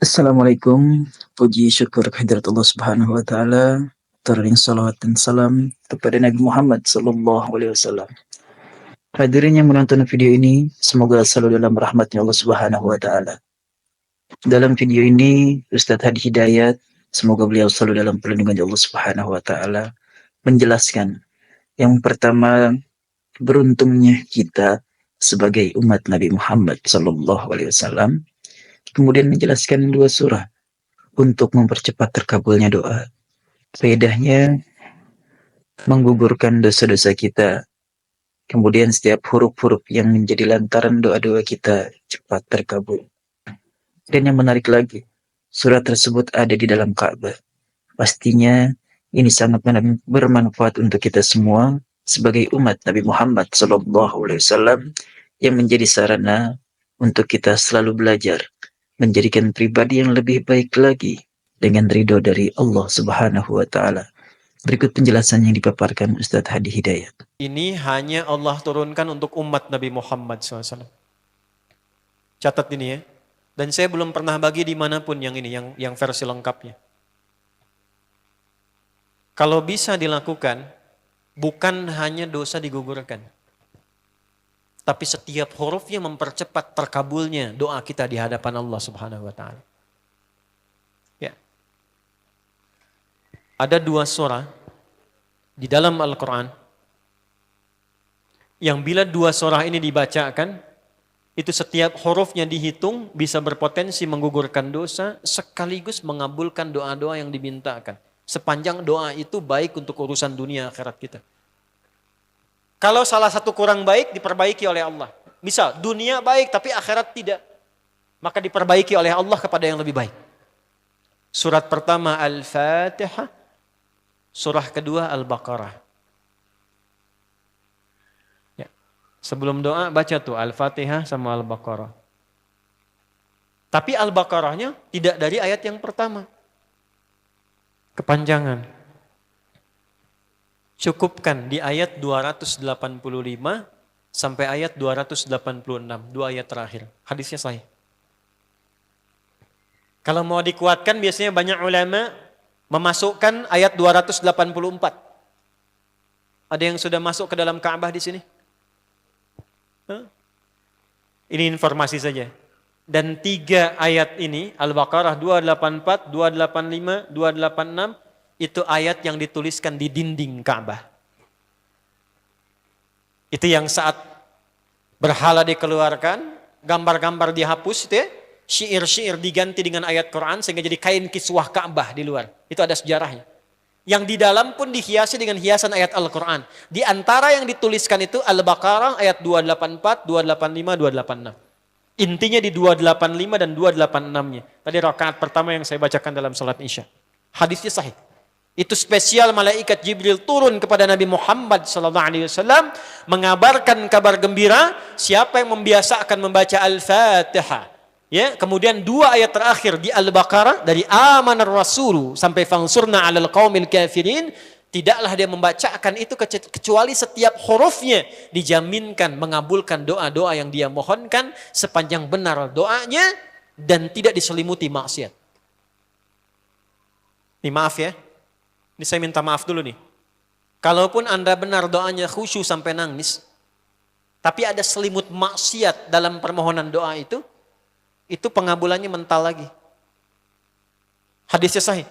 Assalamualaikum, puji syukur kehadirat Allah Subhanahu wa taala, turun salawat dan salam kepada Nabi Muhammad sallallahu alaihi wasallam. Hadirin yang menonton video ini, semoga selalu dalam rahmatnya Allah Subhanahu wa taala. Dalam video ini, Ustadz Hadi Hidayat, semoga beliau selalu dalam perlindungan Allah Subhanahu wa taala, menjelaskan yang pertama, beruntungnya kita sebagai umat Nabi Muhammad sallallahu alaihi wasallam, kemudian menjelaskan dua surah untuk mempercepat terkabulnya doa. Faedahnya menggugurkan dosa-dosa kita. Kemudian setiap huruf-huruf yang menjadi lantaran doa-doa kita cepat terkabul. Dan yang menarik lagi, surat tersebut ada di dalam Ka'bah. Pastinya ini sangat bermanfaat untuk kita semua sebagai umat Nabi Muhammad SAW yang menjadi sarana untuk kita selalu belajar menjadikan pribadi yang lebih baik lagi dengan ridho dari Allah Subhanahu wa taala. Berikut penjelasan yang dipaparkan Ustadz Hadi Hidayat. Ini hanya Allah turunkan untuk umat Nabi Muhammad SAW. Catat ini ya. Dan saya belum pernah bagi dimanapun yang ini, yang versi lengkapnya. Kalau bisa dilakukan, bukan hanya dosa digugurkan. Tapi setiap hurufnya mempercepat terkabulnya doa kita di hadapan Allah Subhanahu wa taala. Ya. Ada dua surah di dalam Al-Quran yang bila dua surah ini dibacakan, itu setiap hurufnya dihitung bisa berpotensi menggugurkan dosa sekaligus mengabulkan doa-doa yang dimintakan. Sepanjang doa itu baik untuk urusan dunia akhirat kita. Kalau salah satu kurang baik diperbaiki oleh Allah. Misal dunia baik tapi akhirat tidak, maka diperbaiki oleh Allah kepada yang lebih baik. Surat pertama Al-Fatihah, surah kedua Al-Baqarah. Ya. Sebelum doa baca tuh Al-Fatihah sama Al-Baqarah. Tapi Al-Baqarahnya tidak dari ayat yang pertama. Kepanjangan. Cukupkan di ayat 285 sampai ayat 286, dua ayat terakhir. Hadisnya sahih. Kalau mau dikuatkan biasanya banyak ulama memasukkan ayat 284. Ada yang sudah masuk ke dalam Ka'bah di sini? Ini informasi saja. Dan tiga ayat ini, Al-Baqarah 284, 285, 286, itu ayat yang dituliskan di dinding Ka'bah. Itu yang saat berhala dikeluarkan, gambar-gambar dihapus, itu ya, syair-syair diganti dengan ayat Quran sehingga jadi kain kiswah Ka'bah di luar. Itu ada sejarahnya. Yang di dalam pun dihiasi dengan hiasan ayat Al-Quran. Di antara yang dituliskan itu Al-Baqarah ayat 284, 285, 286. Intinya di 285 dan 286-nya. Tadi rakaat pertama yang saya bacakan dalam salat Isya. Hadisnya sahih. Itu spesial malaikat Jibril turun kepada Nabi Muhammad SAW mengabarkan kabar gembira siapa yang membiasakan membaca Al-Fatihah. Ya, kemudian dua ayat terakhir di Al-Baqarah dari amanar rasulu sampai fangsurna 'alal qaumil kafirin, tidaklah dia membacakan itu kecuali setiap hurufnya dijaminkan mengabulkan doa-doa yang dia mohonkan sepanjang benar doanya dan tidak diselimuti maksiat. Ini maaf ya. Ini saya minta maaf dulu nih. Kalaupun Anda benar doanya khusyuk sampai nangis, tapi ada selimut maksiat dalam permohonan doa itu pengabulannya mental lagi. Hadisnya sahih.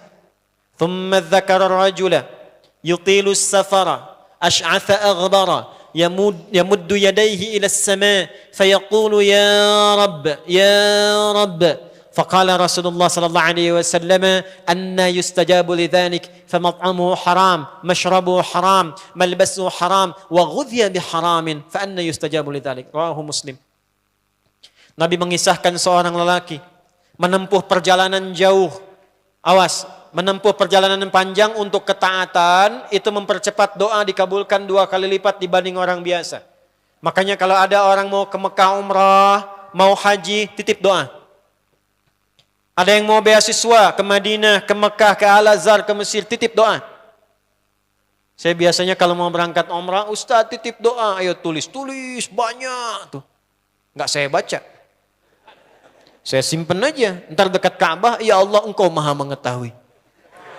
Thumma dzakara rajula yutilu as-safara ash'atha aghbara yamuddu yadayhi ila as-sama' fayaqulu ya rabb. فقال رسول الله صلى الله عليه وسلم أن يستجاب لذلك فمطعمه حرام مشربه حرام ملبسه حرام وغذي بحرام فأن يستجاب لذلك. رواه مسلم. Nabi mengisahkan seorang lelaki menempuh perjalanan jauh. Awas, menempuh perjalanan panjang untuk ketaatan itu mempercepat doa dikabulkan 2 kali lipat dibanding orang biasa. Makanya kalau ada orang mau ke Mekah umrah, mau haji, titip doa. Ada yang mau beasiswa ke Madinah, ke Mekah, ke Al-Azhar, ke Mesir, titip doa. Saya biasanya kalau mau berangkat umrah, Ustaz titip doa, ayo tulis banyak tuh. Enggak saya baca. Saya simpen aja. Ntar dekat Ka'bah, ya Allah engkau maha mengetahui.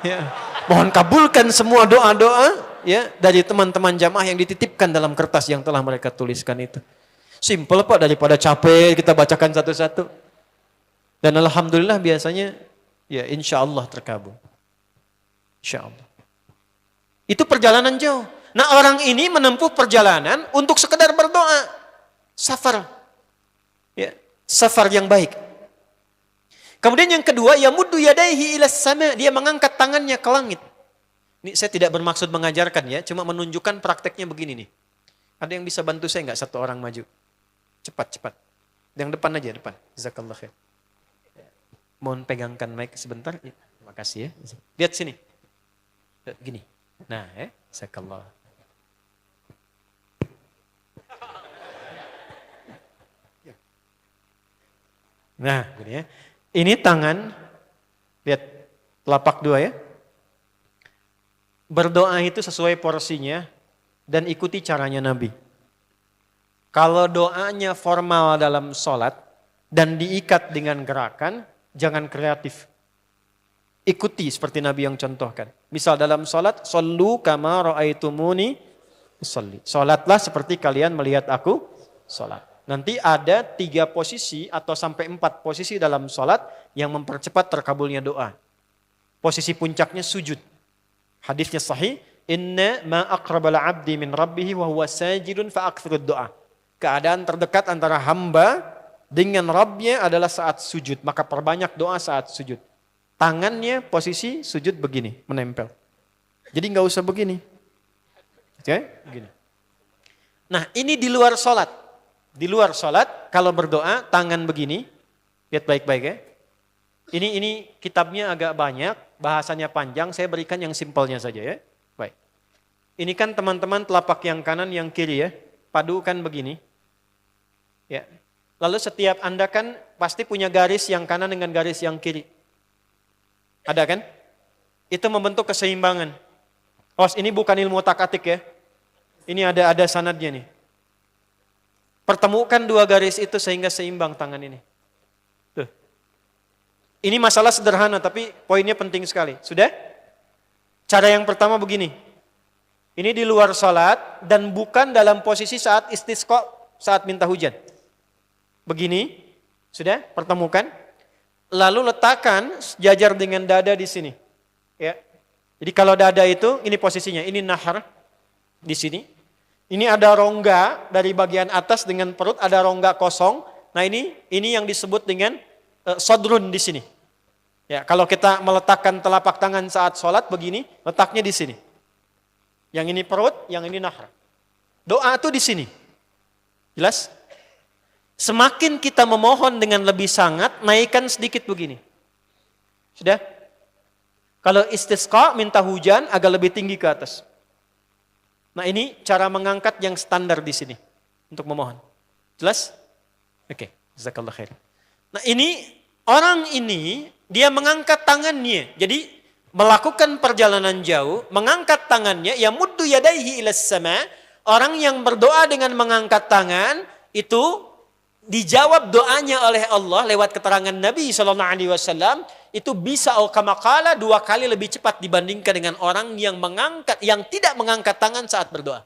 Ya. Mohon kabulkan semua doa-doa ya dari teman-teman jamaah yang dititipkan dalam kertas yang telah mereka tuliskan itu. Simple Pak, daripada capek kita bacakan satu-satu. Dan alhamdulillah biasanya ya insya Allah terkabul. Insya Allah. Itu perjalanan jauh. Nah orang ini menempuh perjalanan untuk sekedar berdoa. Safar. Ya, safar yang baik. Kemudian yang kedua, yamuddu yadaihi ilas sama, dia mengangkat tangannya ke langit. Ini saya tidak bermaksud mengajarkan ya, cuma menunjukkan prakteknya begini nih. Ada yang bisa bantu saya nggak satu orang maju? Cepat. Yang depan aja, depan. Jazakallah khair. Mohon pegangkan mic sebentar. Terima kasih ya. Lihat sini. Gini. Nah, jazakallah. Nah, gini ya. Ini tangan, lihat telapak dua ya. Berdoa itu sesuai porsinya dan ikuti caranya Nabi. Kalau doanya formal dalam sholat dan diikat dengan gerakan, jangan kreatif. Ikuti seperti Nabi yang contohkan. Misal dalam sholat, shollu kama ra'aitumuni usolli. Sholatlah seperti kalian melihat aku sholat. Nanti ada 3 posisi atau sampai 4 posisi dalam sholat yang mempercepat terkabulnya doa. Posisi puncaknya sujud. Hadisnya sahih. Inna ma aqrabal abdi min rabbihi wa huwa sajidun fa'akthirud doa. Keadaan terdekat antara hamba dengan Rabbnya adalah saat sujud. Maka perbanyak doa saat sujud. Tangannya posisi sujud begini, menempel. Jadi nggak usah begini. Oke, begini. Nah ini di luar sholat. Di luar sholat, kalau berdoa, tangan begini. Lihat baik-baik ya. Ini kitabnya agak banyak, bahasanya panjang, saya berikan yang simpelnya saja ya. Baik. Ini kan teman-teman telapak yang kanan, yang kiri ya. Padukan begini. Ya. Lalu setiap Anda kan pasti punya garis yang kanan dengan garis yang kiri. Ada kan? Itu membentuk keseimbangan. Oh, ini bukan ilmu otak-atik ya. Ini ada sanadnya nih. Pertemukan 2 garis itu sehingga seimbang tangan ini. Tuh. Ini masalah sederhana tapi poinnya penting sekali. Sudah? Cara yang pertama begini. Ini di luar salat dan bukan dalam posisi saat istisqa, saat minta hujan. Begini. Sudah? Pertemukan. Lalu letakkan sejajar dengan dada di sini. Ya. Jadi kalau dada itu ini posisinya, ini nahar di sini. Ini ada rongga dari bagian atas dengan perut, ada rongga kosong. Nah ini yang disebut dengan sodrun di sini. Ya, kalau kita meletakkan telapak tangan saat sholat begini, letaknya di sini. Yang ini perut, yang ini nahar. Doa itu di sini. Jelas? Semakin kita memohon dengan lebih sangat, naikkan sedikit begini. Sudah? Kalau istisqa, minta hujan, agak lebih tinggi ke atas. Nah ini cara mengangkat yang standar di sini untuk memohon. Jelas? Oke, jazakallah khair. Nah ini orang ini dia mengangkat tangannya. Jadi melakukan perjalanan jauh, mengangkat tangannya, ya muddu yadaihi ilas sama. Orang yang berdoa dengan mengangkat tangan itu dijawab doanya oleh Allah lewat keterangan Nabi SAW. Itu bisa al-kamakala 2 kali lebih cepat dibandingkan dengan orang yang tidak mengangkat tangan saat berdoa.